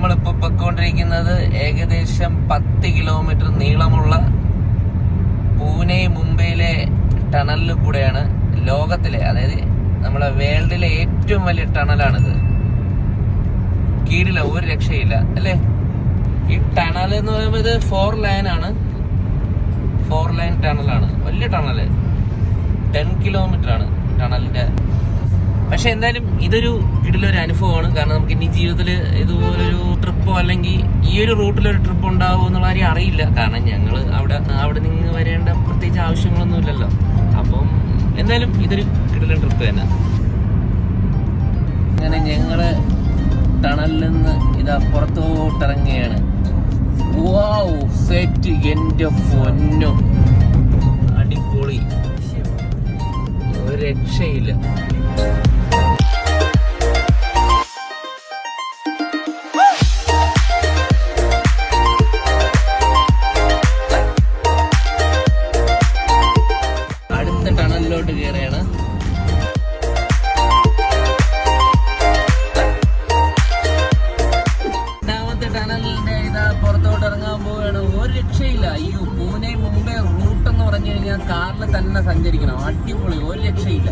നമ്മളിപ്പോ പൊയ്ക്കൊണ്ടിരിക്കുന്നത് ഏകദേശം 10 കിലോമീറ്റർ നീളമുള്ള പൂനെ മുംബൈയിലെ ടണലിൽ കൂടെയാണ്. ലോകത്തിലെ, അതായത് നമ്മളെ വേൾഡിലെ ഏറ്റവും വലിയ ടണലാണിത്. കീഴില ഒരു രക്ഷയില്ല അല്ലേ. ഈ ടണൽ എന്ന് പറയുമ്പോൾ ഇത് 4 ലൈൻ ആണ്. 4 ലൈൻ ടണലാണ്. വലിയ ടണല്, 10 കിലോമീറ്റർ ആണ് ടണലിന്റെ. പക്ഷെ എന്തായാലും ഇതൊരു കിടിലൊരു അനുഭവമാണ്. കാരണം നമുക്ക് ഇനി ജീവിതത്തിൽ ഇതുപോലൊരു ട്രിപ്പോ അല്ലെങ്കിൽ ഈ ഒരു റൂട്ടിലൊരു ട്രിപ്പ് ഉണ്ടാവുമോ എന്നുള്ള കാര്യം അറിയില്ല. കാരണം ഞങ്ങൾ അവിടെ നിന്ന് വരേണ്ട പ്രത്യേകിച്ച് ആവശ്യങ്ങളൊന്നും ഇല്ലല്ലോ. അപ്പം എന്തായാലും ഇതൊരു കിടിലൻ ട്രിപ്പ് തന്നെ. അങ്ങനെ ഞങ്ങള് ടണലിൽ നിന്ന് ഇതാ പുറത്തോട്ടിറങ്ങുകയാണ്. വാവ്, സെറ്റ്, എന്റെ പൊന്നോ, അടിപൊളി, ഒരു രക്ഷയില്ല. അടുത്ത ടണലിലോട്ട് കയറിയാണ്. ടണലിന്റെ ഇതാ പുറത്തോട്ട് ഇറങ്ങാൻ പോവുകയാണ്. ഒരു രക്ഷയില്ല. അയ്യോ, പൂനെ മുംബൈ റൂട്ട് എന്ന് പറഞ്ഞു കഴിഞ്ഞാൽ കാറിൽ തന്നെ സഞ്ചരിക്കണം. അടിപൊളി, ഒരു രക്ഷയില്ല.